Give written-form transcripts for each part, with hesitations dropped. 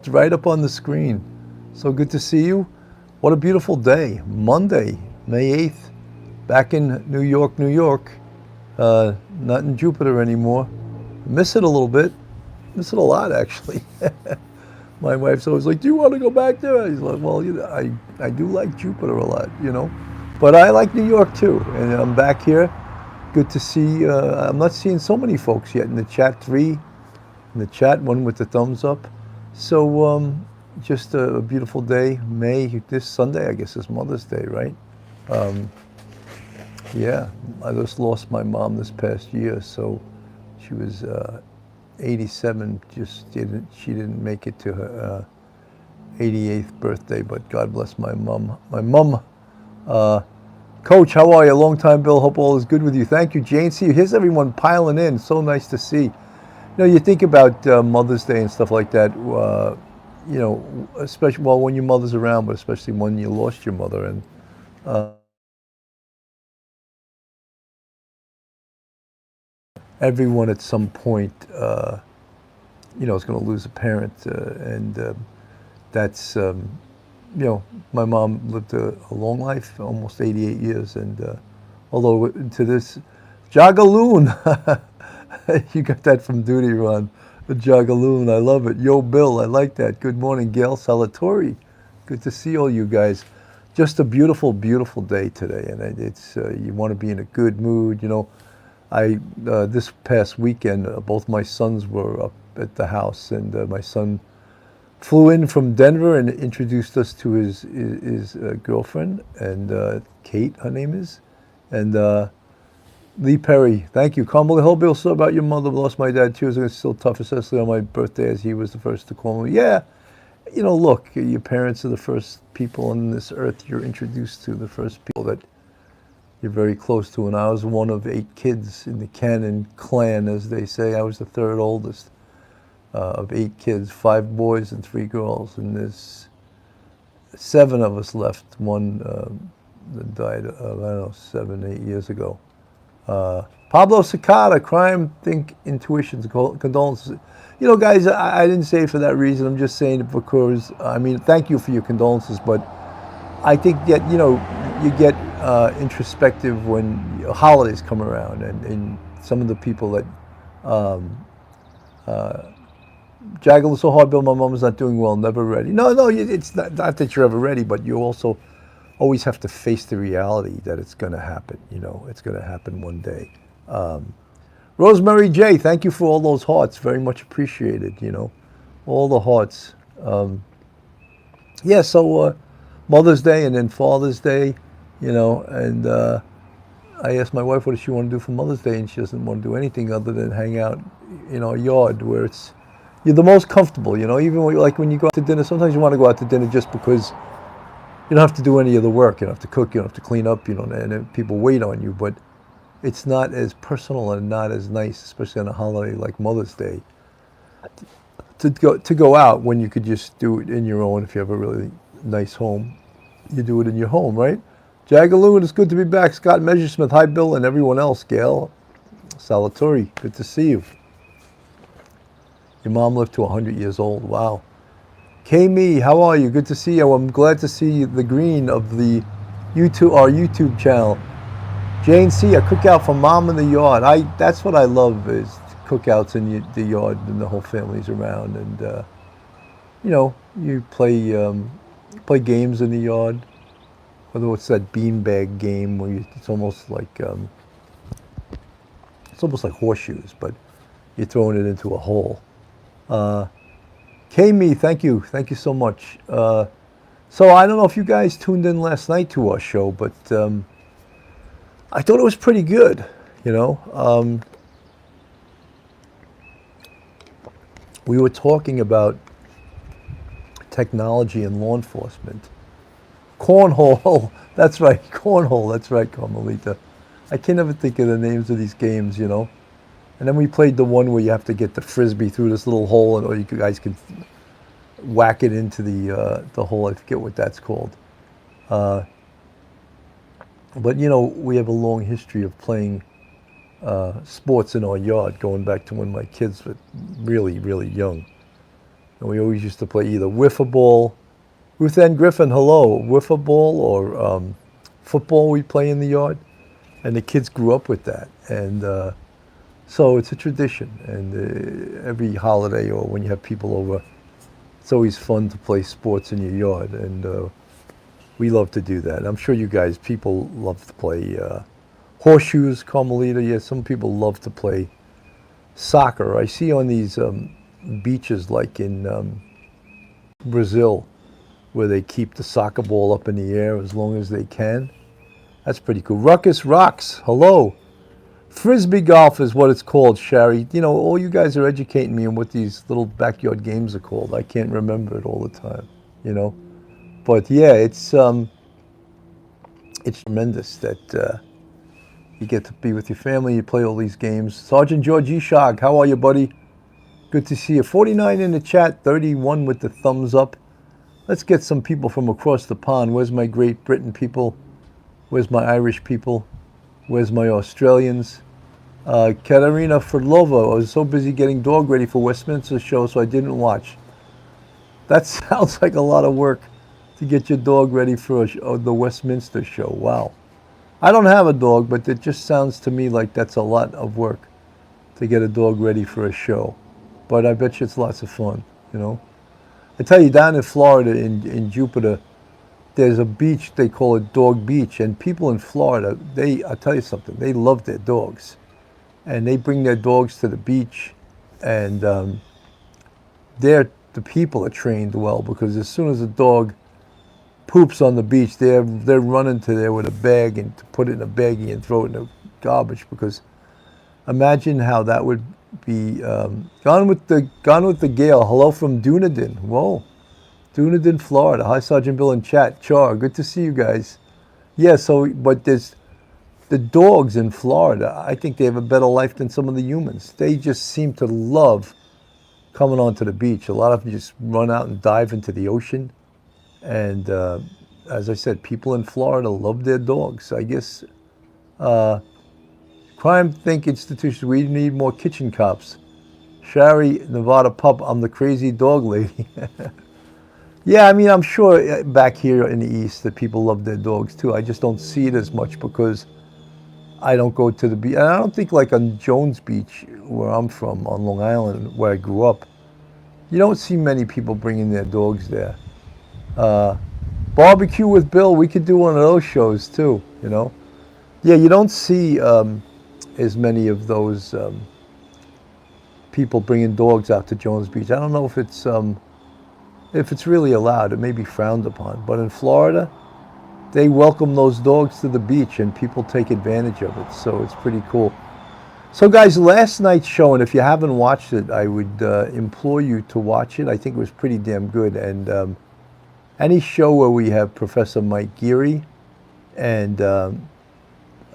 It's right up on the screen. So good to see you. What a beautiful day. Monday, May 8th, back in New York, New York. Not in Jupiter anymore. Miss it a little bit. Miss it a lot, actually. My wife's always like, do you want to go back there? He's like, well, I do like Jupiter a lot, But I like New York, too. And I'm back here. Good to see. I'm not seeing so many folks yet in the chat. 3 in the chat, 1 with the thumbs up. So just a beautiful day. This Sunday, I guess, is Mother's Day, right? Yeah, I just lost my mom this past year, so she was 87. She didn't make it to her 88th birthday, but God bless my mom. My mom, Coach, how are you? Long time, Bill. Hope all is good with you. Thank you, Jane. See, here's everyone piling in. So nice to see. You think about Mother's Day and stuff like that, especially, well, when your mother's around, but especially when you lost your mother. And everyone at some point, is going to lose a parent. And that's, my mom lived a long life, almost 88 years. And although to this, Jagaloon. You got that from duty, Ron. The Jagaloon, I love it. Yo, Bill, I like that. Good morning, Gail Salatori. Good to see all you guys. Just a beautiful, beautiful day today, and it's you want to be in a good mood. This past weekend, both my sons were up at the house, and my son flew in from Denver and introduced us to his girlfriend, and Kate, her name is, and Lee Perry, thank you. Carmel Hill, Bill, so about your mother. Lost my dad too. It's still tough, especially on my birthday, as he was the first to call me. Yeah, look, your parents are the first people on this earth you're introduced to, the first people that you're very close to. And I was one of 8 kids in the Cannon clan, as they say. I was the 3rd oldest of 8 kids, 5 boys and 3 girls. And there's 7 of us left. One that died, I don't know, 7, 8 years ago. Pablo Cicada, Crime, Think, Intuitions, condolences. Guys, I didn't say it for that reason. I'm just saying it because, thank you for your condolences, but I think that, you get introspective when holidays come around, and some of the people that, Jaggle so hard, Bill, my mom is not doing well, never ready. No, it's not that you're ever ready, but you also always have to face the reality that it's going to happen. It's going to happen one day. Rosemary J, thank you for all those hearts. Very much appreciated, all the hearts. So Mother's Day and then Father's Day, and I asked my wife what does she want to do for Mother's Day, and she doesn't want to do anything other than hang out in our yard where you're the most comfortable, even when you go out to dinner. Sometimes you want to go out to dinner just because you don't have to do any of the work. You don't have to cook. You don't have to clean up. And people wait on you. But it's not as personal and not as nice, especially on a holiday like Mother's Day, to go out when you could just do it in your own. If you have a really nice home, you do it in your home, right? Jagaloon, it's good to be back. Scott Messersmith, hi Bill, and everyone else. Gail Salatori, good to see you. Your mom lived to 100 years old. Wow. K-Me, how are you? Good to see you. I'm glad to see the green of our YouTube channel. Jane C, a cookout for mom in the yard. That's what I love, is cookouts in the yard and the whole family's around, and you play games in the yard. Whether it's that beanbag game where it's almost like horseshoes, but you're throwing it into a hole. K-Me, thank you so much. So I don't know if you guys tuned in last night to our show, but I thought it was pretty good, We were talking about technology and law enforcement. Cornhole, that's right, Carmelita. I can never think of the names of these games, And then we played the one where you have to get the Frisbee through this little hole, or you guys can whack it into the hole. I forget what that's called. But we have a long history of playing sports in our yard, going back to when my kids were really, really young. And we always used to play either wiffle ball. Ruth Ann Griffin, hello. Wiffle ball or football we'd play in the yard. And the kids grew up with that. And so it's a tradition. And every holiday or when you have people over, it's always fun to play sports in your yard. And we love to do that. I'm sure you guys, people love to play horseshoes, Carmelita. Yeah, some people love to play soccer. I see on these beaches like in Brazil where they keep the soccer ball up in the air as long as they can. That's pretty cool. Ruckus Rocks, hello. Frisbee golf is what it's called, Shari. You know, all you guys are educating me on what these little backyard games are called. I can't remember it all the time, you know. But yeah, it's tremendous that you get to be with your family, you play all these games. Sergeant George Ishag, how are you, buddy? Good to see you. 49 in the chat, 31 with the thumbs up. Let's get some people from across the pond. Where's my Great Britain people? Where's my Irish people? Where's my Australians? Katerina Ferdlova, I was so busy getting dog ready for Westminster show, so I didn't watch. That sounds like a lot of work to get your dog ready for the Westminster show. Wow. I don't have a dog, but it just sounds to me like that's a lot of work to get a dog ready for a show. But I bet you it's lots of fun, you know. I tell you, down in Florida, in Jupiter, there's a beach, they call it Dog Beach, and people in Florida, I'll tell you something, they love their dogs. And they bring their dogs to the beach, and the people are trained well, because as soon as a dog poops on the beach, they're running to there with a bag and to put it in a baggie and throw it in the garbage, because imagine how that would be. Gone with the Gale. Hello from Dunedin. Whoa. Dunedin, Florida. Hi, Sergeant Bill in chat. Char, good to see you guys. Yeah, but there's the dogs in Florida. I think they have a better life than some of the humans. They just seem to love coming onto the beach. A lot of them just run out and dive into the ocean. And as I said, people in Florida love their dogs. I guess Crime Think Institution, we need more kitchen cops. Shari, Nevada Pup, I'm the crazy dog lady. Yeah, I mean, I'm sure back here in the East that people love their dogs too. I just don't see it as much because I don't go to the beach. And I don't think like on Jones Beach, where I'm from, on Long Island, where I grew up, you don't see many people bringing their dogs there. Barbecue with Bill, we could do one of those shows too, you know. Yeah, you don't see as many of those people bringing dogs out to Jones Beach. I don't know if it's really allowed. It may be frowned upon. But in Florida, they welcome those dogs to the beach and people take advantage of it. So it's pretty cool. So guys, last night's show, and if you haven't watched it, I would implore you to watch it. I think it was pretty damn good. And any show where we have Professor Mike Geary and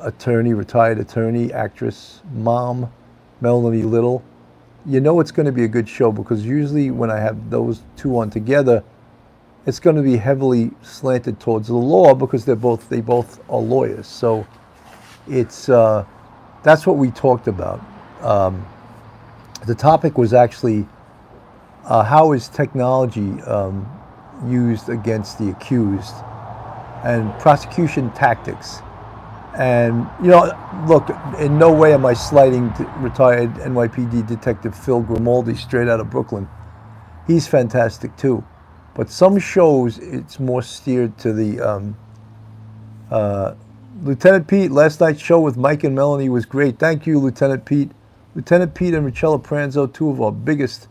retired attorney, actress, mom, Melanie Little, you know it's going to be a good show, because usually when I have those two on together, it's going to be heavily slanted towards the law, because they both are lawyers. So it's that's what we talked about. The topic was actually how is technology used against the accused, and prosecution tactics. And, you know, look, in no way am I slighting retired NYPD Detective Phil Grimaldi straight out of Brooklyn. He's fantastic too. But some shows, it's more steered to the Lieutenant Pete. Last night's show with Mike and Melanie was great. Thank you, Lieutenant Pete. Lieutenant Pete and Richella Pranzo, two of our biggest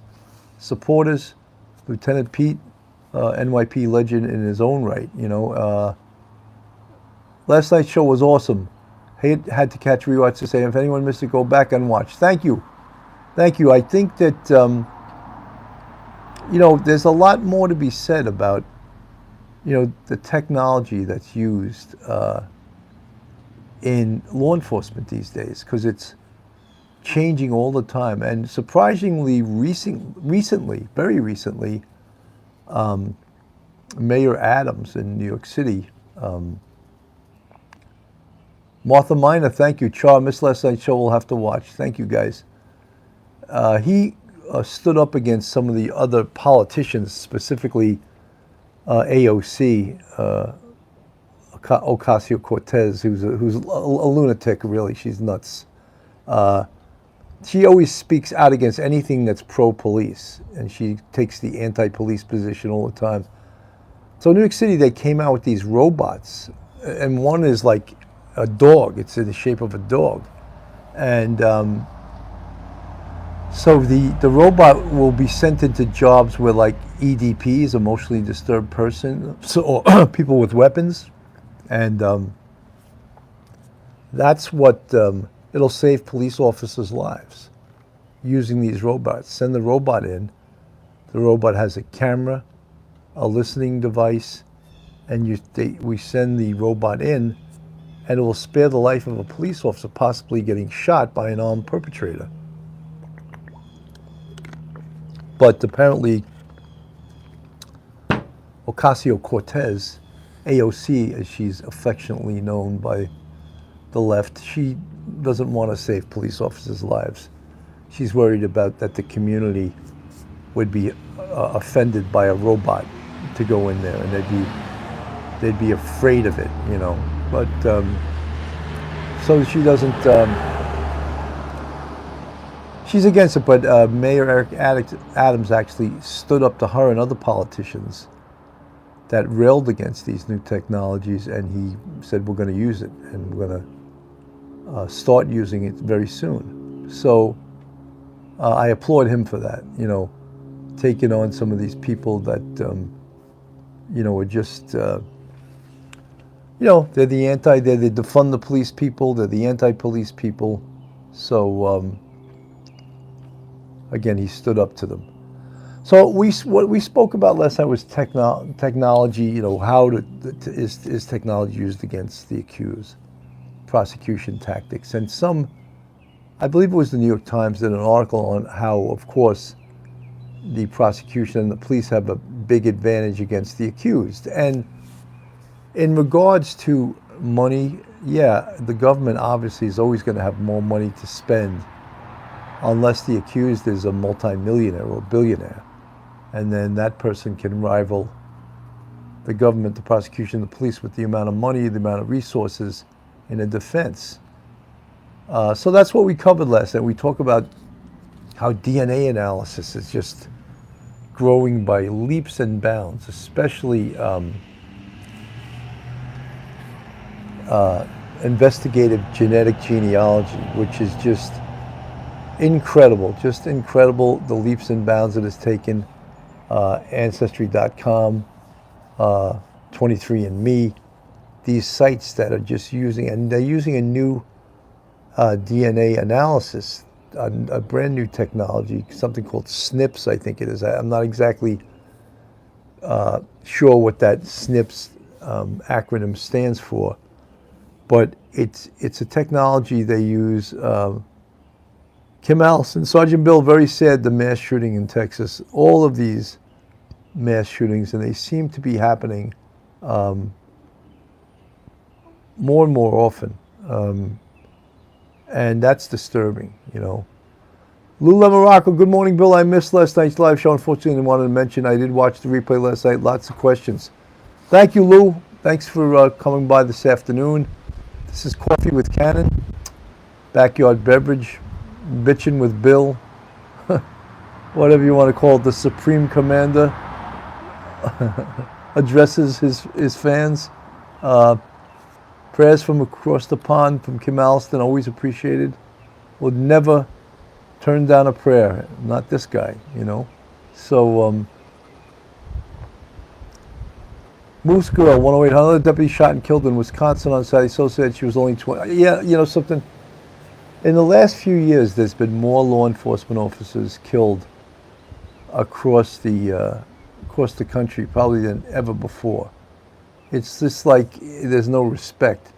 supporters. Lieutenant Pete, NYP legend in his own right, you know. Last night's show was awesome. Had to catch rewatch to say, if anyone missed it, go back and watch. Thank you. Thank you. I think that, you know, there's a lot more to be said about, you know, the technology that's used in law enforcement these days, because it's changing all the time. And surprisingly recently, very recently, Mayor Adams in New York City, Martha Miner, thank you. Char, missed last night's show, we'll have to watch. Thank you, guys. He stood up against some of the other politicians, specifically AOC, Ocasio-Cortez, who's a lunatic, really. She's nuts. She always speaks out against anything that's pro-police, and she takes the anti-police position all the time. So in New York City, they came out with these robots, and one is like a dog. It's in the shape of a dog. And so the robot will be sent into jobs where, like, EDPs, emotionally disturbed person, or people with weapons. And that's what, it'll save police officers' lives, using these robots. Send the robot in. The robot has a camera, a listening device, and we send the robot in, and it will spare the life of a police officer possibly getting shot by an armed perpetrator. But apparently, Ocasio-Cortez, AOC, as she's affectionately known by the left, she doesn't want to save police officers' lives. She's worried about that the community would be offended by a robot to go in there, and they'd be afraid of it, you know. But so she doesn't. She's against it. But Mayor Eric Adams actually stood up to her and other politicians that railed against these new technologies, and he said, we're going to use it, and we're going to start using it very soon. So I applaud him for that, you know, taking on some of these people that, you know, are just, you know, they're the defund the police people, they're the anti-police people. So, again, he stood up to them. So what we spoke about last night was technology, you know, how is technology used against the accused, prosecution tactics. And I believe it was the New York Times, did an article on how, of course, the prosecution and the police have a big advantage against the accused. And in regards to money, yeah, the government obviously is always going to have more money to spend unless the accused is a multimillionaire or billionaire. And then that person can rival the government, the prosecution, the police with the amount of money, the amount of resources in a defense. So that's what we covered last night. We talk about how DNA analysis is just growing by leaps and bounds, especially investigative genetic genealogy, which is just incredible, the leaps and bounds it has taken. Ancestry.com, 23andMe, these sites that are just using, and they're using a new DNA analysis, a brand new technology, something called SNPs, I think it is. I'm not exactly sure what that SNPs acronym stands for, but it's a technology they use. Kim Allison, Sergeant Bill, very sad, the mass shooting in Texas. All of these mass shootings, and they seem to be happening more and more often. And that's disturbing, you know. Lou Morocco, good morning, Bill. I missed last night's live show. Unfortunately, I wanted to mention I did watch the replay last night. Lots of questions. Thank you, Lou. Thanks for coming by this afternoon. This is Coffee with Cannon, backyard beverage. Bitchin' with Bill, whatever you want to call it. The Supreme Commander addresses his fans. Prayers from across the pond from Kim Alston, always appreciated. Would never turn down a prayer, not this guy, you know. So, Moose Girl, 108, another deputy shot and killed in Wisconsin on Saturday. So sad she was only 20. Yeah, you know something. In the last few years, there's been more law enforcement officers killed across the country, probably than ever before. It's just like there's no respect.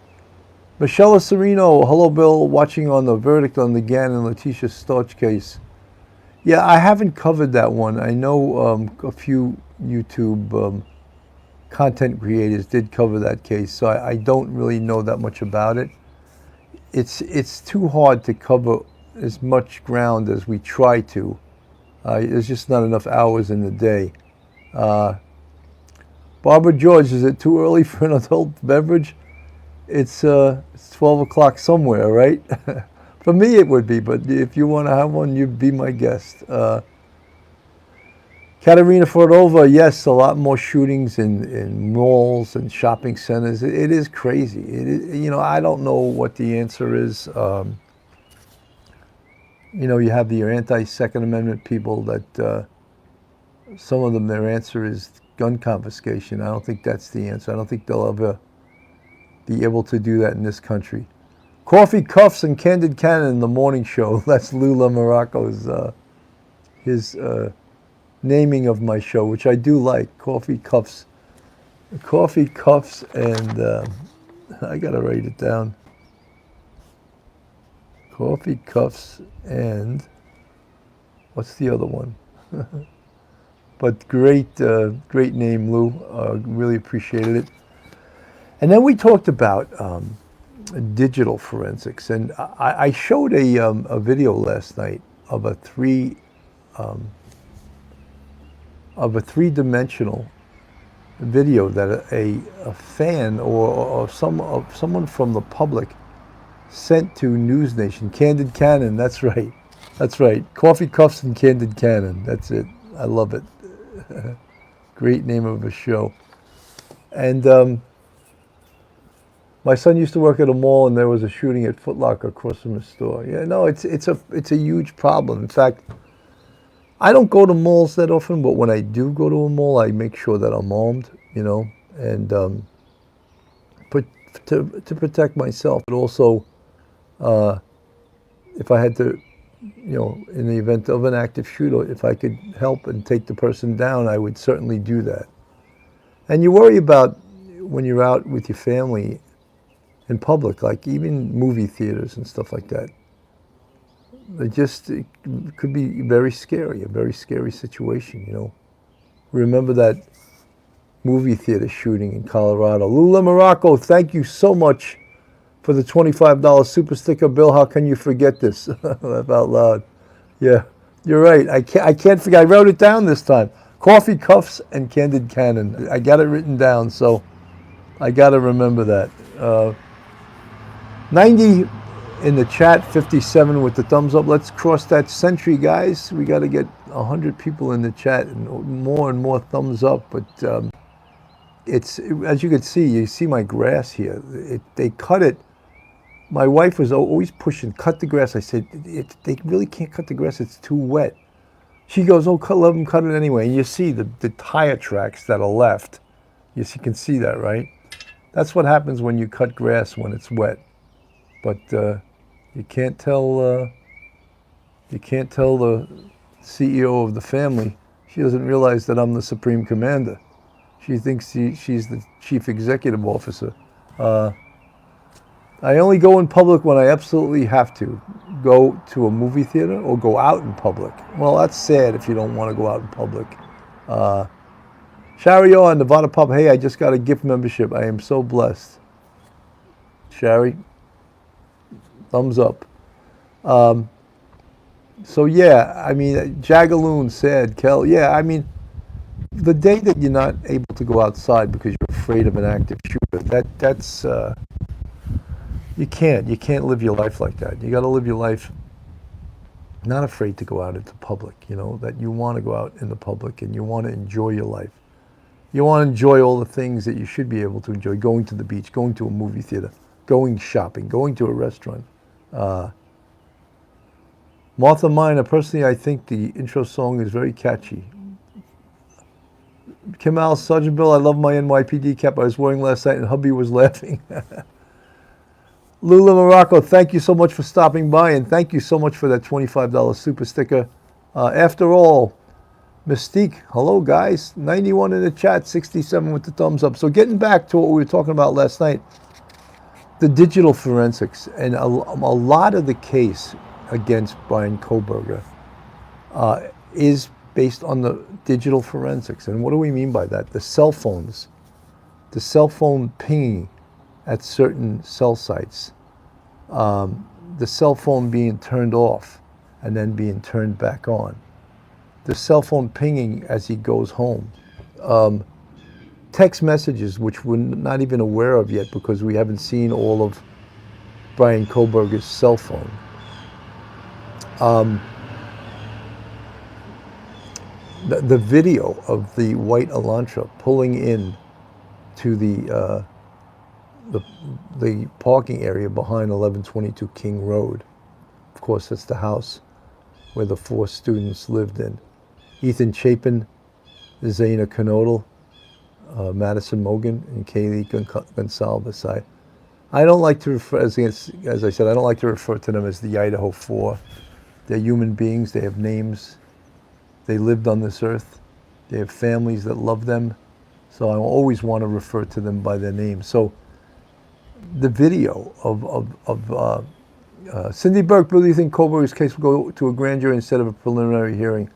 Michelle Serino, hello, Bill. Watching on the verdict on the Gann and Letitia Storch case. Yeah, I haven't covered that one. I know a few YouTube content creators did cover that case, so I don't really know that much about it. It's too hard to cover as much ground as we try to There's just not enough hours in the day. Barbara George, is it too early for an adult beverage? It's 12 o'clock somewhere, right? For me it would be, but if you want to have one, you'd be my guest. Katerina Fordova, yes, a lot more shootings in malls and shopping centers. It is crazy. I don't know what the answer is. You have your anti-Second Amendment people that some of them, their answer is gun confiscation. I don't think that's the answer. I don't think they'll ever be able to do that in this country. Coffee, Cuffs, and Candid Cannon in the morning show. That's Lula Morocco's his naming of my show, which I do like. Coffee, Cuffs, and I gotta write it down. Coffee, Cuffs, and what's the other one? But great name, Lou. Really appreciated it. And then we talked about digital forensics, and I showed a video last night of a three-dimensional video that a fan or someone from the public sent to News Nation. Candid Cannon, that's right. Coffee, Cuffs, and Candid Cannon. That's it. I love it. Great name of a show. And my son used to work at a mall, and there was a shooting at Foot Locker across from his store. Yeah, no, it's a huge problem. In fact, I don't go to malls that often, but when I do go to a mall, I make sure that I'm armed, and to protect myself, but also if I had to, in the event of an active shooter, if I could help and take the person down, I would certainly do that. And you worry about when you're out with your family in public, like even movie theaters and stuff like that. It could be very scary, a very scary situation, Remember that movie theater shooting in Colorado. Lula Morocco, thank you so much for the $25 super sticker. Bill, how can you forget this? Laugh out loud. Yeah, you're right. I can't forget. I wrote it down this time. Coffee, Cuffs, and Candid Cannon. I got it written down, so I got to remember that. 90 in the chat, 57 with the thumbs up. Let's cross that century, guys. We got to get 100 people in the chat and more thumbs up. But it's, as you can see, you see my grass here. They cut it. My wife was always pushing, cut the grass. I said, they really can't cut the grass. It's too wet. She goes, oh, let them cut it anyway. And you see the tire tracks that are left. Yes, you can see that, right? That's what happens when you cut grass when it's wet. But you can't tell the CEO of the family. She doesn't realize that I'm the Supreme Commander. She thinks she's the Chief Executive Officer. I only go in public when I absolutely have to. Go to a movie theater or go out in public. Well, that's sad if you don't want to go out in public. Shari on Nevada Pub, hey, I just got a gift membership. I am so blessed. Shari, thumbs up. So yeah, I mean, Jagaloon said, Kel, yeah, I mean, the day that you're not able to go outside because you're afraid of an active shooter, that's you can't live your life like that. You got to live your life not afraid to go out into public, that you want to go out in the public and you want to enjoy your life. You want to enjoy all the things that you should be able to enjoy, going to the beach, going to a movie theater, going shopping, going to a restaurant. Martha Miner, personally, I think the intro song is very catchy. Kemal Sergeant Bill, I love my NYPD cap I was wearing last night and hubby was laughing. Lula Morocco, thank you so much for stopping by, and thank you so much for that $25 super sticker. After all, Mystique, hello guys, 91 in the chat, 67 with the thumbs up. So getting back to what we were talking about last night, the digital forensics, and a lot of the case against Bryan Kohberger is based on the digital forensics. And what do we mean by that? The cell phones, the cell phone pinging at certain cell sites, the cell phone being turned off and then being turned back on, the cell phone pinging as he goes home. Text messages, which we're not even aware of yet because we haven't seen all of Bryan Kohberger's cell phone. The video of the white Elantra pulling in to the parking area behind 1122 King Road. Of course, that's the house where the 4 students lived in. Ethan Chapin, Zaina Knodel, Madison Mogan, and Kaylee Gonsalves. I don't like to refer, as I said, I don't like to refer to them as the Idaho 4. They're human beings. They have names. They lived on this earth. They have families that love them. So I always want to refer to them by their names. So the video of Cindy Burke, do you think Coburger's case will go to a grand jury instead of a preliminary hearing?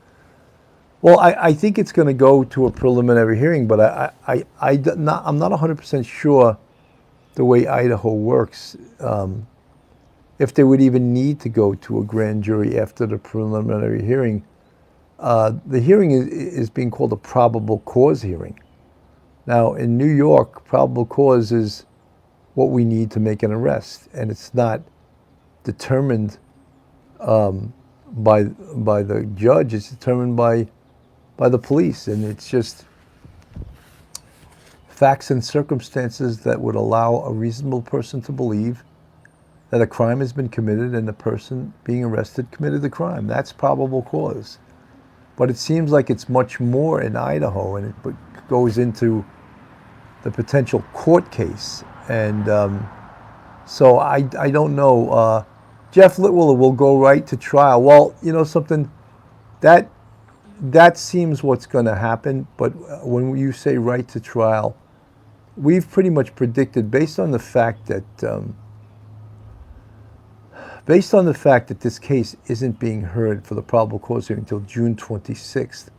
Well, I think it's going to go to a preliminary hearing, but I'm not 100% sure the way Idaho works, if they would even need to go to a grand jury after the preliminary hearing. The hearing is being called a probable cause hearing. Now, in New York, probable cause is what we need to make an arrest, and it's not determined by the judge. It's determined by the police, and it's just facts and circumstances that would allow a reasonable person to believe that a crime has been committed and the person being arrested committed the crime. That's probable cause. But it seems like it's much more in Idaho, and it goes into the potential court case. And so I don't know. Jeff Litwiller will go right to trial. Well, you know something, that seems what's going to happen. But when you say right to trial, we've pretty much predicted, based on the fact that this case isn't being heard for the probable cause hearing until June 26th,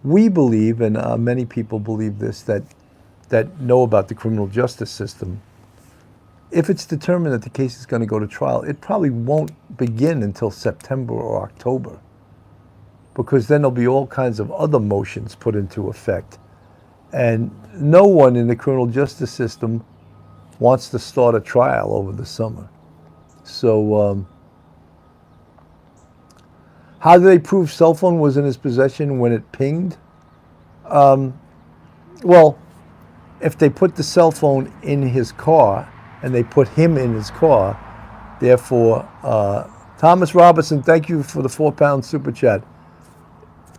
we believe, and many people believe this, that know about the criminal justice system, if it's determined that the case is going to go to trial, it probably won't begin until September or October, because then there'll be all kinds of other motions put into effect. And no one in the criminal justice system wants to start a trial over the summer. So how do they prove cell phone was in his possession when it pinged? Well, if they put the cell phone in his car and they put him in his car, therefore, Thomas Robertson, thank you for the £4 super chat.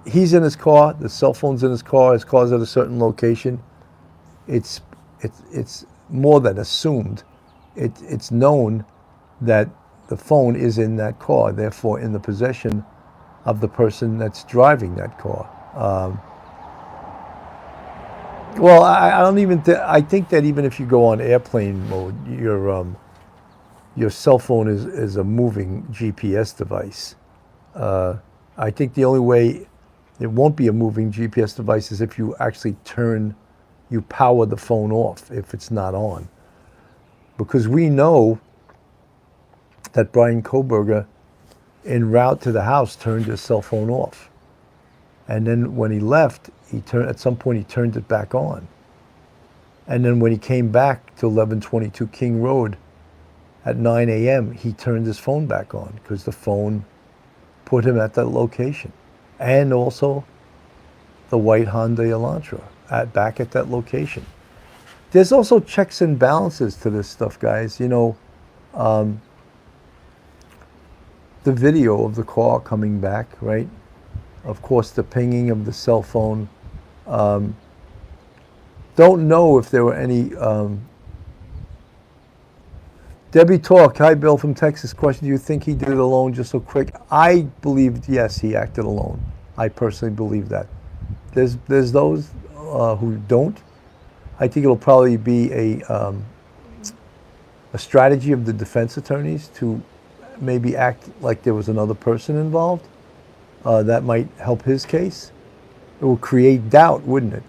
He's in his car, the cell phone's in his car's at a certain location. It's more than assumed. It's known that the phone is in that car, therefore in the possession of the person that's driving that car. Well, I don't even. I think that even if you go on airplane mode, your cell phone is a moving GPS device. I think the only way it won't be a moving GPS device is if you actually you power the phone off if it's not on, because we know that Bryan Kohberger, en route to the house, turned his cell phone off. And then when he left, at some point he turned it back on. And then when he came back to 1122 King Road at 9 a.m., he turned his phone back on because the phone put him at that location. And also the white Honda Elantra back at that location. There's also checks and balances to this stuff, guys. You know, the video of the car coming back, right? Of course, the pinging of the cell phone. Don't know if there were any. Debbie Talk, hi Bill from Texas. Question: do you think he did it alone just so quick? I believed yes, he acted alone. I personally believe that. There's those who don't. I think it'll probably be a strategy of the defense attorneys to maybe act like there was another person involved. That might help his case. It will create doubt, wouldn't it?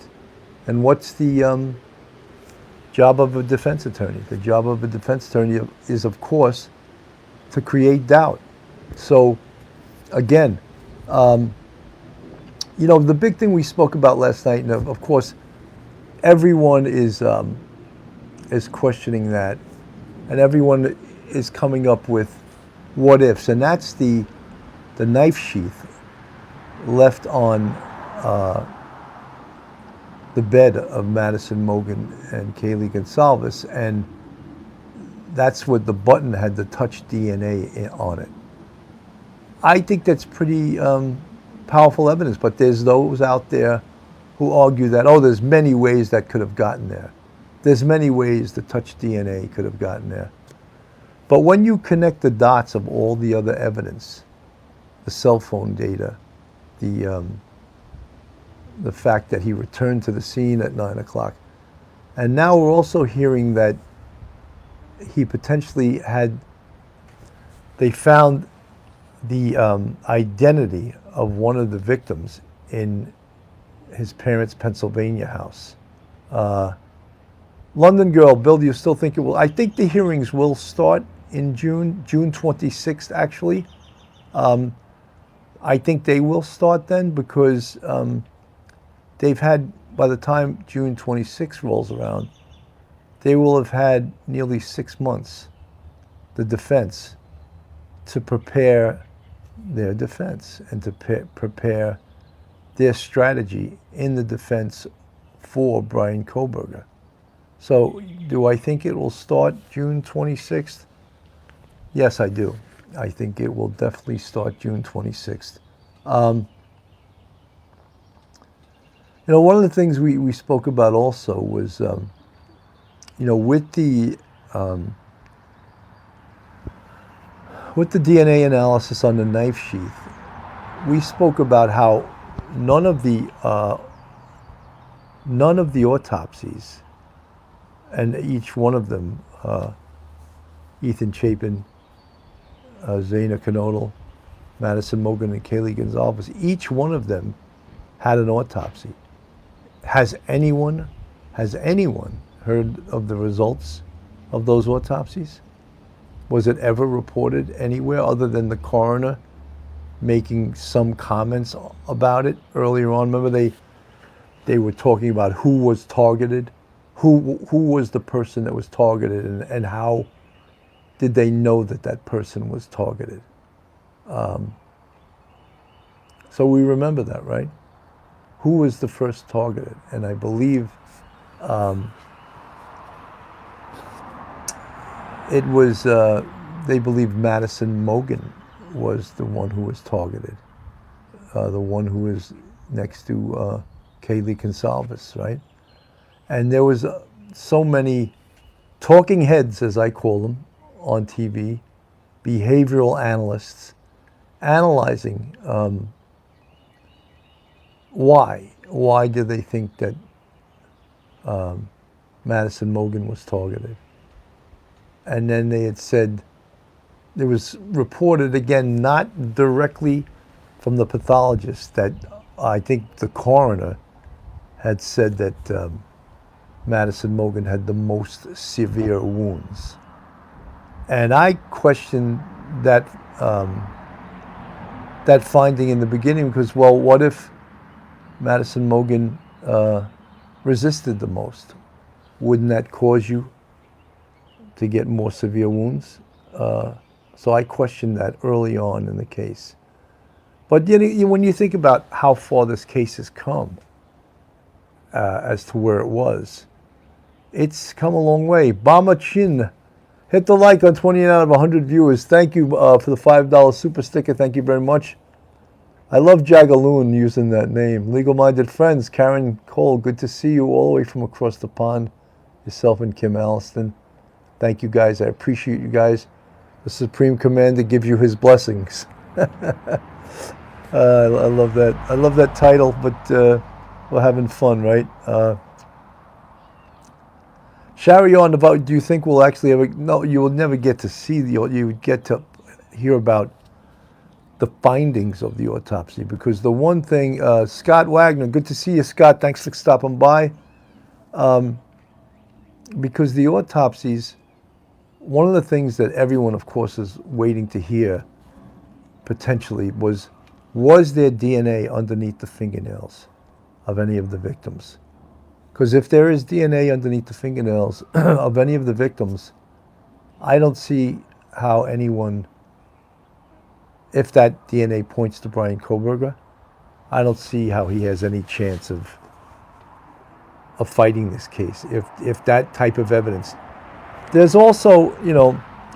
And what's the job of a defense attorney? The job of a defense attorney is, of course, to create doubt. So, again, The big thing we spoke about last night, and of course, everyone is questioning that, and everyone is coming up with what ifs, and that's the knife sheath left on the bed of Madison Mogen and Kaylee Gonsalves, and that's what the button had, the touch DNA on it. I think that's pretty powerful evidence, but there's those out there who argue that, there's many ways that could have gotten there. There's many ways the touch DNA could have gotten there. But when you connect the dots of all the other evidence, the cell phone data, the fact that he returned to the scene at 9 o'clock, and now we're also hearing that he potentially they found the identity of one of the victims in his parents' Pennsylvania house. London Girl, Bill, do you still think it will? I think the hearings will start in June 26th, actually. I think they will start then because they've had, by the time June 26th rolls around, they will have had nearly 6 months, the defense, to prepare their defense and to prepare their strategy in the defense for Bryan Kohberger. So do I think it will start June 26th? Yes, I do. I think it will definitely start June 26th. One of the things we spoke about also was, with the DNA analysis on the knife sheath, we spoke about how none of the autopsies, and each one of them, Ethan Chapin, Zaina Knodel, Madison Mogen, and Kaylee Gonsalves, each one of them had an autopsy. Has anyone heard of the results of those autopsies? Was it ever reported anywhere other than the coroner making some comments about it earlier on? Remember they were talking about who was targeted, who was the person that was targeted, and how did they know that person was targeted? So we remember that, right? Who was the first targeted? And I believe it was, they believe Madison Mogen was the one who was targeted, the one who was next to Kaylee Gonsalves, right? And there was so many talking heads, as I call them, on TV, behavioral analysts, analyzing why did they think that Madison Mogen was targeted. And then they had said, it was reported again, not directly from the pathologist, that I think the coroner had said that Madison Mogen had the most severe wounds. And I questioned that that finding in the beginning because, well, what if Madison Mogen resisted the most? Wouldn't that cause you to get more severe wounds? So I questioned that early on in the case. But when you think about how far this case has come as to where it was, it's come a long way. Bama Chin, hit the like on 29 out of 100 viewers. Thank you for the $5 super sticker. Thank you very much. I love Jagaloon using that name. Legal-minded friends, Karen Cole, good to see you all the way from across the pond. Yourself and Kim Alliston. Thank you guys. I appreciate you guys. The Supreme Commander gives you his blessings. I love that. I love that title, but we're having fun, right? Shari on about, do you think we'll actually ever, no, you will never get to see you would get to hear about the findings of the autopsy, because the one thing, Scott Wagner, good to see you, Scott, thanks for stopping by. Because the autopsies, one of the things that everyone, of course, is waiting to hear, potentially, was Was there DNA underneath the fingernails of any of the victims? Because if there is DNA underneath the fingernails of any of the victims, I don't see how anyone, if that DNA points to Bryan Kohberger, I don't see how he has any chance of fighting this case. If that type of evidence. There's also,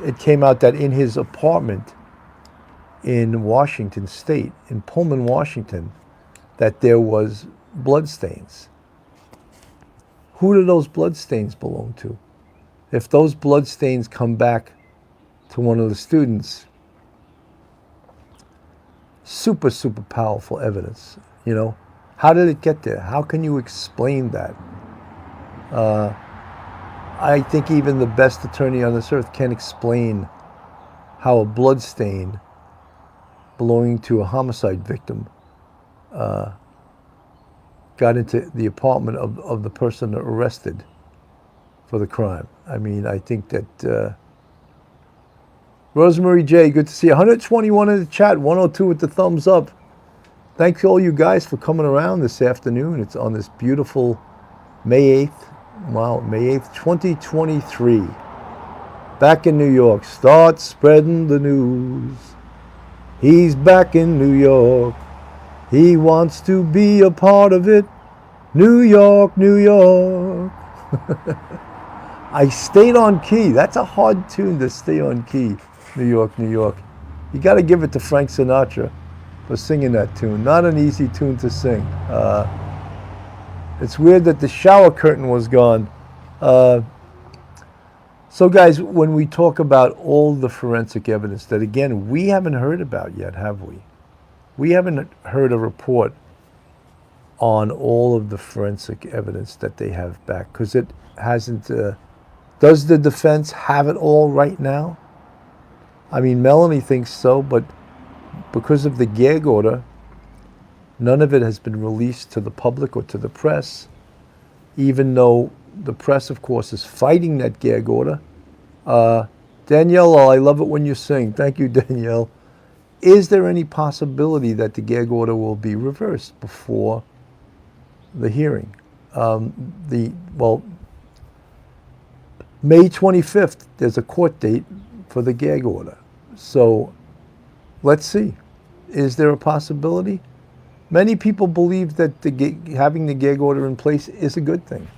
it came out that in his apartment in Washington State, in Pullman, Washington, that there was bloodstains. Who do those bloodstains belong to? If those bloodstains come back to one of the students, super, super powerful evidence, How did it get there? How can you explain that? I think even the best attorney on this earth can't explain how a blood stain belonging to a homicide victim got into the apartment of the person arrested for the crime. I mean, I think that Rosemary J, good to see you. 121 in the chat, 102 with the thumbs up. Thanks to all you guys for coming around this afternoon. It's on this beautiful May 8th. Wow, May 8th, 2023. Back in New York. Start spreading the news. He's back in New York. He wants to be a part of it. New York, New York. I stayed on key. That's a hard tune to stay on key. New York, New York. You got to give it to Frank Sinatra for singing that tune. Not an easy tune to sing. It's weird that the shower curtain was gone. So guys, when we talk about all the forensic evidence that, again, we haven't heard about yet, have we? We haven't heard a report on all of the forensic evidence that they have back, because it hasn't. Does the defense have it all right now? I mean, Melanie thinks so, but because of the gag order, none of it has been released to the public or to the press, even though the press, of course, is fighting that gag order. Danielle, I love it when you sing. Thank you, Danielle. Is there any possibility that the gag order will be reversed before the hearing? May 25th, there's a court date for the gag order. So let's see. Is there a possibility? Many people believe that having the gag order in place is a good thing,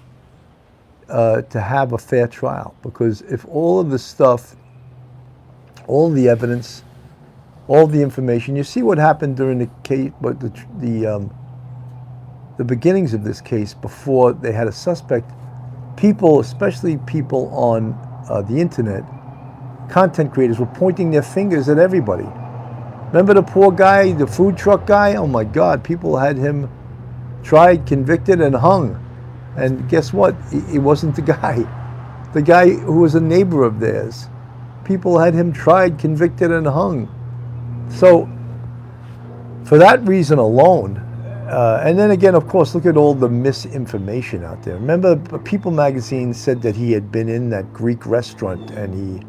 to have a fair trial. Because if all of the stuff, all the evidence, all the information, you see what happened during the case, but the beginnings of this case, before they had a suspect, people, especially people on the internet, content creators, were pointing their fingers at everybody. Remember the poor guy, the food truck guy? Oh my God, people had him tried, convicted, and hung. And guess what? It wasn't the guy. The guy who was a neighbor of theirs. People had him tried, convicted, and hung. So, for that reason alone, and then again, of course, look at all the misinformation out there. Remember, People magazine said that he had been in that Greek restaurant and he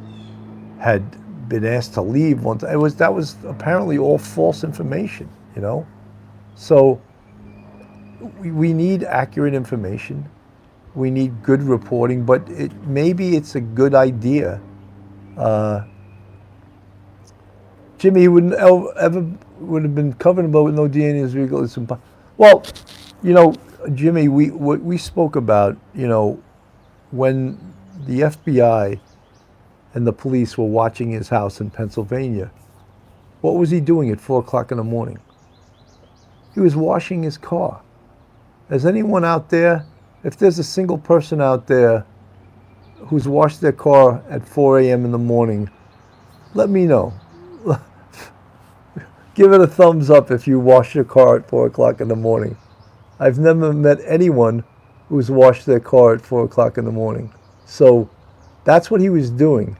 had been asked to leave once. That was apparently all false information, So we need accurate information. We need good reporting, but maybe it's a good idea. Jimmy would have been covered with no DNA in his vehicle. Well, Jimmy, we spoke about, when the FBI and the police were watching his house in Pennsylvania, what was he doing at 4 o'clock in the morning? He was washing his car. Is anyone out there, if there's a single person out there who's washed their car at 4 a.m. in the morning, let me know. Give it a thumbs up if you wash your car at 4 o'clock in the morning. I've never met anyone who's washed their car at 4 o'clock in the morning. So that's what he was doing.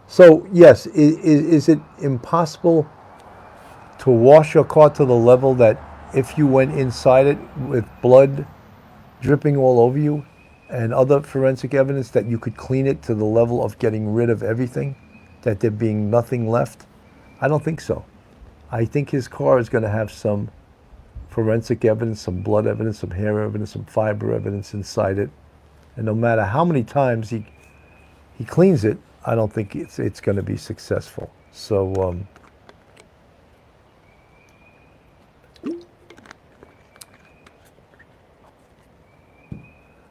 So yes, is it impossible to wash your car to the level that if you went inside it with blood dripping all over you and other forensic evidence, that you could clean it to the level of getting rid of everything, that there being nothing left? I don't think so. I think his car is going to have some forensic evidence, some blood evidence, some hair evidence, some fiber evidence inside it. And no matter how many times he cleans it, I don't think it's going to be successful. So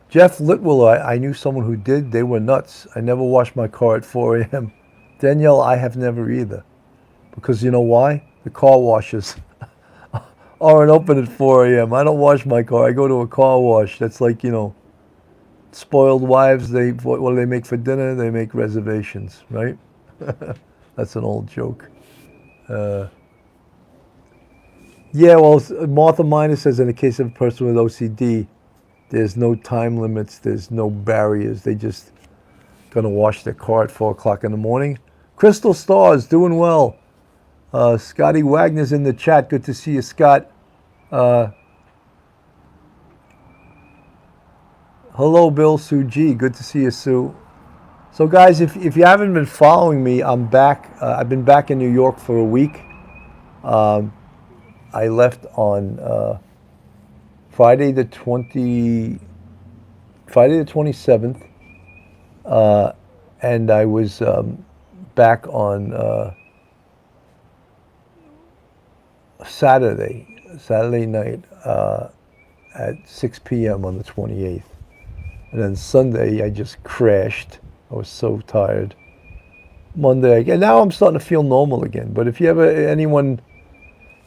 Jeff Litwell, I knew someone who did. They were nuts. I never washed my car at 4 a.m. Danielle, I have never either. Because you know why? The car washes aren't open at 4 a.m. I don't wash my car. I go to a car wash. That's like, spoiled wives. What do they make for dinner? They make reservations, right? That's an old joke. Yeah, well, Martha Miner says in the case of a person with OCD, there's no time limits, there's no barriers. They just gonna wash their car at 4 o'clock in the morning. Crystal Stars, doing well. Scotty Wagner's in the chat. Good to see you, Scott. Hello, Bill, Sue G. Good to see you, Sue. So, guys, if you haven't been following me, I'm back. I've been back in New York for a week. I left on Friday the 27th, and I was back on Saturday night at 6 p.m. on the 28th. And then Sunday, I just crashed. I was so tired. Monday, again. Now I'm starting to feel normal again. But if anyone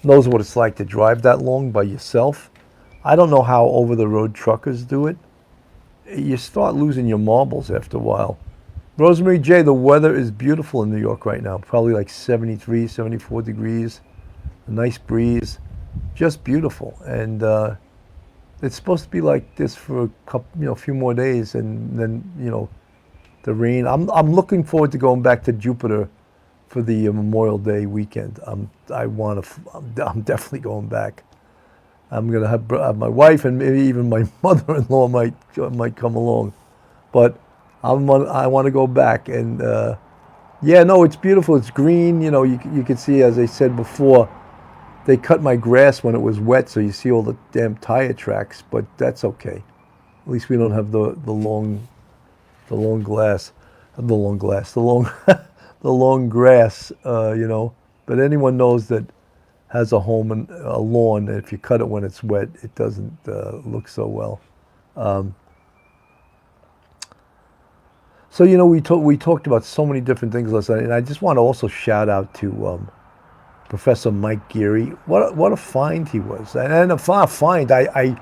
knows what it's like to drive that long by yourself, I don't know how over-the-road truckers do it. You start losing your marbles after a while. Rosemary J., the weather is beautiful in New York right now. Probably like 73, 74 degrees. A nice breeze. Just beautiful. And it's supposed to be like this for a few more days, and then the rain. I'm looking forward to going back to Jupiter for the Memorial Day weekend. I'm definitely going back. I'm gonna have my wife and maybe even my mother-in-law might come along, but I want to go back. And it's beautiful. It's green. You can see, as I said before, they cut my grass when it was wet, so you see all the damn tire tracks. But that's okay. At least we don't have the long grass. But anyone knows that has a home and a lawn, and if you cut it when it's wet, it doesn't look so well. So we talked about so many different things last night, and I just want to also shout out to Professor Mike Geary. What a find he was, and a find. I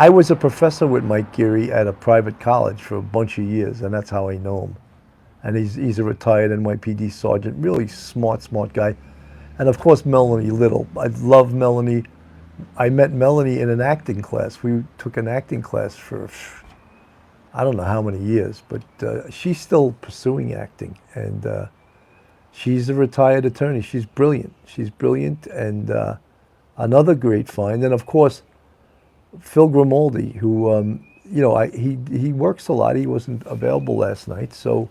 was a professor with Mike Geary at a private college for a bunch of years, and that's how I know him. And he's a retired NYPD sergeant, really smart guy. And of course, Melanie Little. I love Melanie. I met Melanie in an acting class. We took an acting class for, I don't know how many years, but she's still pursuing acting. And she's a retired attorney. She's brilliant. And another great find. And of course, Phil Grimaldi, who, he works a lot. He wasn't available last night. So,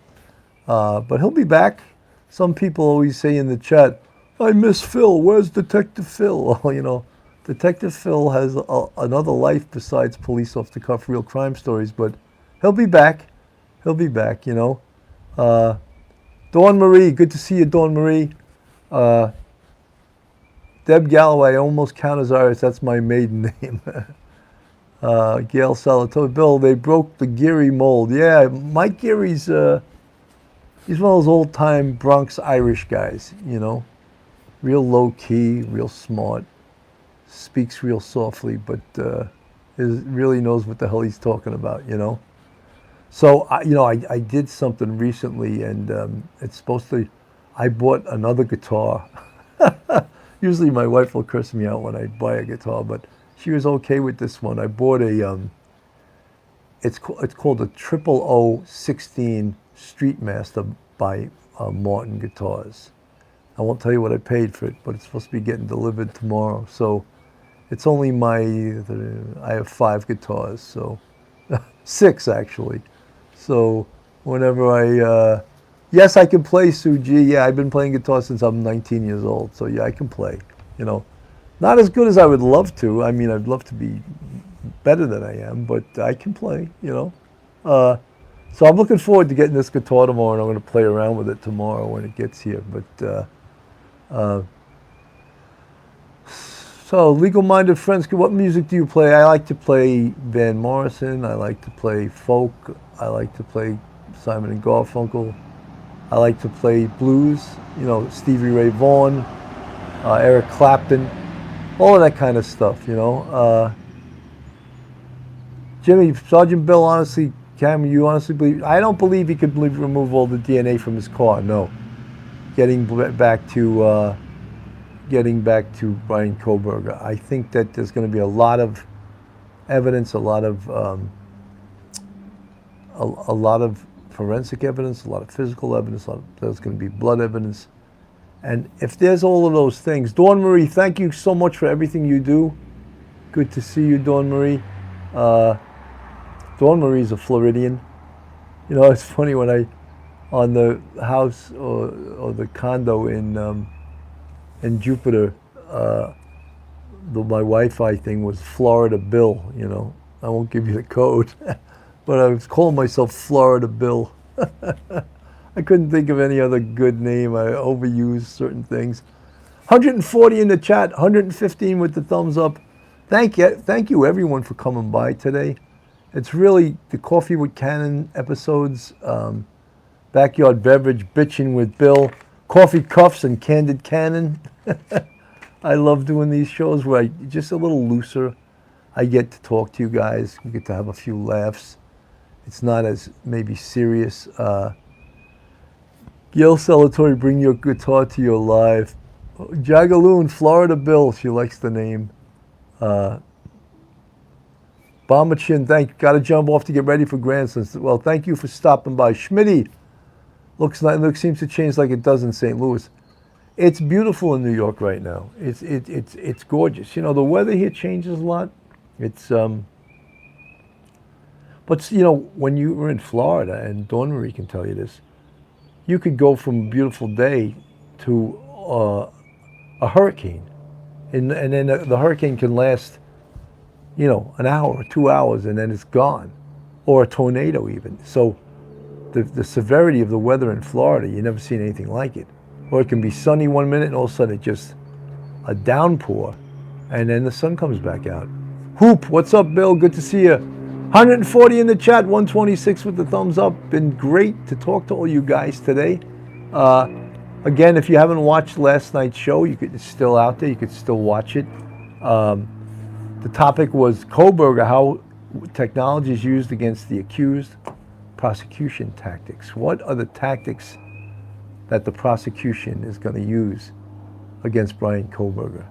but he'll be back. Some people always say in the chat, I miss Phil. Where's Detective Phil? Well, Detective Phil has another life besides police off the cuff real crime stories, but he'll be back. Dawn Marie, good to see you, Dawn Marie. Deb Galloway, I almost count as Iris. That's my maiden name. Gail Salvatore, Bill, they broke the Geary mold. Yeah, Mike Geary's, he's one of those old-time Bronx Irish guys, real low-key, real smart, speaks real softly, but really knows what the hell he's talking about, So, I did something recently, and it's supposed to, I bought another guitar. Usually my wife will curse me out when I buy a guitar, but she was okay with this one. I bought it's called a 0016 Streetmaster by Martin Guitars. I won't tell you what I paid for it, but it's supposed to be getting delivered tomorrow. So it's only I have 5 guitars, so 6 actually. So whenever Yes, I can play, Suji. Yeah, I've been playing guitar since I'm 19 years old. So yeah, I can play. You know, not as good as I would love to. I mean, I'd love to be better than I am, but I can play. You know, uh, so I'm looking forward to getting this guitar tomorrow, and I'm going to play around with it tomorrow when it gets here. But uh, so, legal-minded friends, what music do you play? I like to play Van Morrison. I like to play folk. I like to play Simon and Garfunkel. I like to play blues. You know, Stevie Ray Vaughan, Eric Clapton, all of that kind of stuff. You know, Jimmy, Sergeant Bill. Honestly, Cam, you honestly believe? I don't believe he could remove all the DNA from his car. No. Getting back to Bryan Kohberger, I think that there's going to be a lot of evidence, a lot of forensic evidence, a lot of physical evidence. There's going to be blood evidence, and if there's all of those things, Dawn Marie, thank you so much for everything you do. Good to see you, Dawn Marie. Dawn Marie's a Floridian. You know, it's funny when on the house or the condo in Jupiter, my Wi-Fi thing was Florida Bill. You know, I won't give you the code, but I was calling myself Florida Bill. I couldn't think of any other good name. I overused certain things. 140 in the chat, 115 with the thumbs up. Thank you everyone for coming by today. It's really the Coffee with Cannon episodes, Backyard Beverage, Bitching with Bill, Coffee Cuffs and Candid Cannon. I love doing these shows where just a little looser. I get to talk to you guys. We get to have a few laughs. It's not as maybe serious. Gail Salvatore, bring your guitar to your live. Jagaloon, Florida Bill, she likes the name. Bomber Chin, thank you. Got to jump off to get ready for grandsons. Well, thank you for stopping by. Schmitty, seems to change like it does in St. Louis. It's beautiful in New York right now. It's gorgeous. You know, the weather here changes a lot. It's but you know, when you were in Florida, and Dawn Marie can tell you this, you could go from a beautiful day to a hurricane, and then the hurricane can last, you know, an hour or 2 hours, and then it's gone, or a tornado even. So the severity of the weather in Florida, you never seen anything like it. Or it can be sunny 1 minute, and all of a sudden it's just a downpour, and then the sun comes back out. Hoop, what's up, Bill? Good to see you. 140 in the chat, 126 with the thumbs up. Been great to talk to all you guys today. Again, if you haven't watched last night's show, it's still out there. You could still watch it. The topic was Coburger, how technology is used against the accused, prosecution tactics. What are the tactics that the prosecution is going to use against Bryan Kohberger?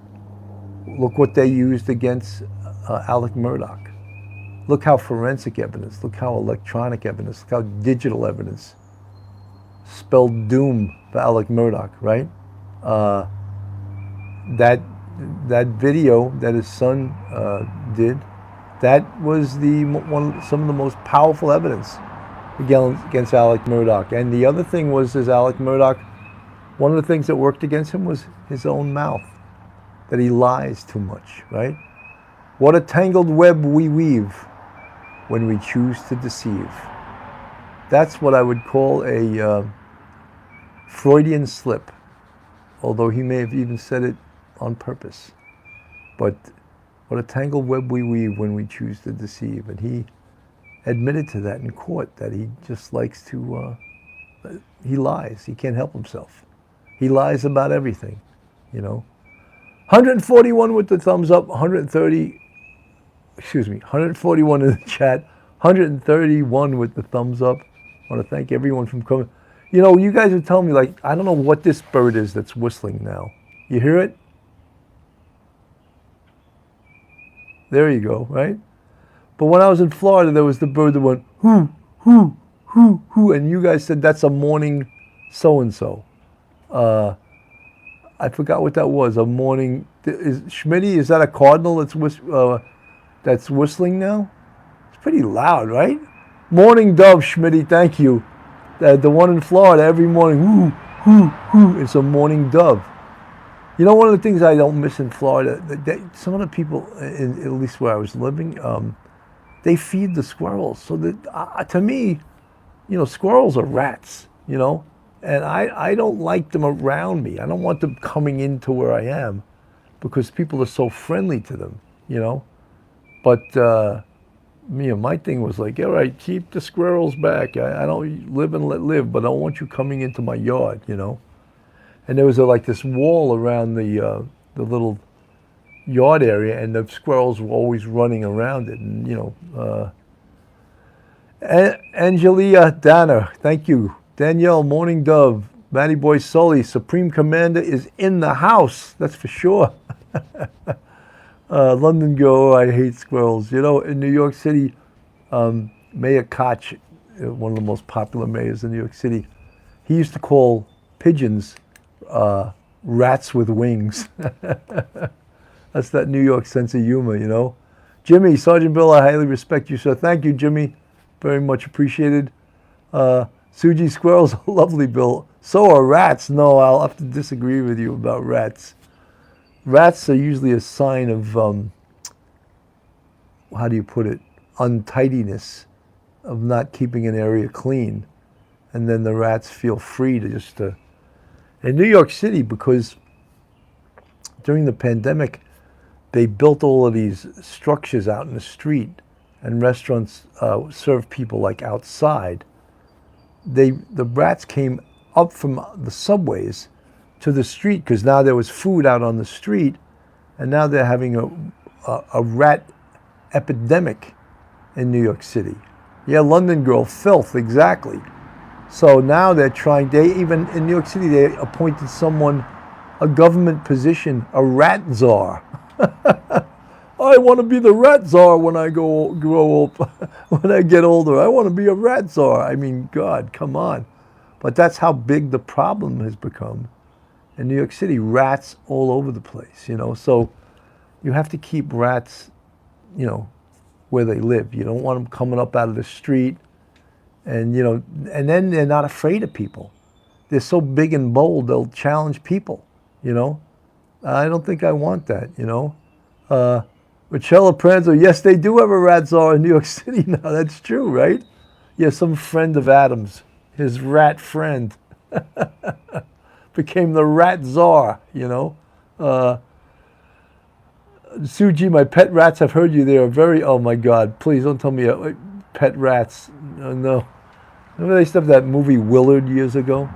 Look what they used against Alec Murdaugh. Look how forensic evidence, look how electronic evidence, look how digital evidence spelled doom for Alec Murdaugh, right? That video that his son did, that was some of the most powerful evidence against Alec Murdaugh. And the other thing was, Alec Murdaugh, one of the things that worked against him was his own mouth, that he lies too much, right? What a tangled web we weave when we choose to deceive. That's what I would call a Freudian slip, although he may have even said it on purpose. But what a tangled web we weave when we choose to deceive. And he admitted to that in court, that he just likes to, he lies. He can't help himself. He lies about everything, you know. 141 with the thumbs up, 141 in the chat, 131 with the thumbs up. I want to thank everyone for coming. You know, you guys are telling me, like, I don't know what this bird is that's whistling now. You hear it? There you go, right? But when I was in Florida, there was the bird that went, hoo, hoo, hoo, hoo, and you guys said that's a morning so-and-so. I forgot what that was, a morning, Schmitty, is that a cardinal that's whistling now? It's pretty loud, right? Morning dove, Schmitty, thank you. The one in Florida every morning, whoo, whoo, whoo, it's a morning dove. You know, one of the things I don't miss in Florida, some of the people, at least where I was living, they feed the squirrels. So that, to me, squirrels are rats, and I don't like them around me. I don't want them coming into where I am because people are so friendly to them, But, my thing was like, all right, keep the squirrels back. I don't live and let live, but I don't want you coming into my yard, And there was like this wall around the little yard area, and the squirrels were always running around it. And Angelia Danner, thank you. Danielle, Morning Dove, Matty Boy Sully, Supreme Commander is in the house. That's for sure. London Girl, I hate squirrels. In New York City, Mayor Koch, one of the most popular mayors in New York City, he used to call pigeons rats with wings. That's that New York sense of humor, Jimmy, Sergeant Bill, I highly respect you, sir. Thank you, Jimmy. Very much appreciated. Suji, squirrels are lovely, Bill. So are rats. No, I'll have to disagree with you about rats. Rats are usually a sign of, how do you put it, untidiness, of not keeping an area clean. And then the rats feel free to just... In New York City, because during the pandemic, they built all of these structures out in the street, and restaurants serve people like outside. The rats came up from the subways to the street because now there was food out on the street, and now they're having a rat epidemic in New York City. Yeah, London Girl, filth, exactly. So now they're trying, even in New York City, they appointed someone, a government position, a rat czar. I want to be the rat czar when I grow up, when I get older. I want to be a rat czar. I mean, God, come on. But that's how big the problem has become. In New York City, rats all over the place, So you have to keep rats, where they live. You don't want them coming up out of the street. And, and then they're not afraid of people. They're so big and bold, they'll challenge people, I don't think I want that, Rachella Pranzo, yes, they do have a rat czar in New York City now. That's true, right? Yeah, some friend of Adam's, his rat friend, became the rat czar, Suji, my pet rats, I've heard you. They are very, oh my God, please don't tell me pet rats. No. Remember they used to have that movie Willard years ago?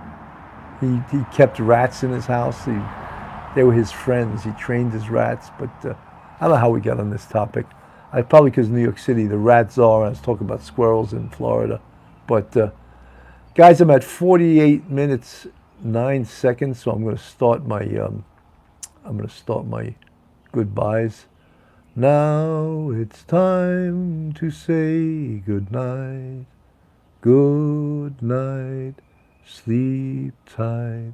He kept rats in his house. They were his friends. He trained his rats. But I don't know how we got on this topic. Probably because New York City, the rat czar. I was talking about squirrels in Florida. But guys, I'm at 48 minutes 9 seconds, so I'm going to start my goodbyes. Now it's time to say good night. Good night, sleep tight.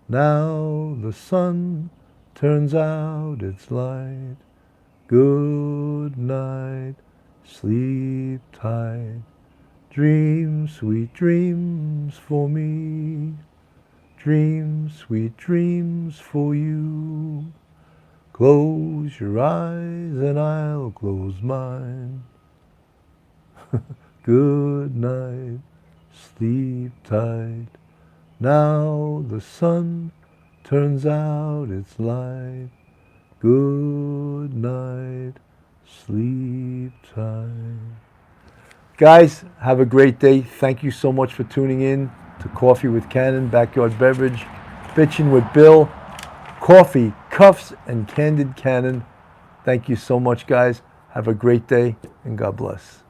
Now the sun turns out its light. Good night, sleep tight. Dream sweet dreams for me. Dream sweet dreams for you. Close your eyes and I'll close mine. Good night, sleep tight. Now the sun turns out its light. Good night, sleep tight. Guys, have a great day. Thank you so much for tuning in to Coffee with Cannon, Backyard Beverage, Bitchin' with Bill, Coffee, Cuffs, and Candid Cannon. Thank you so much, guys. Have a great day, and God bless.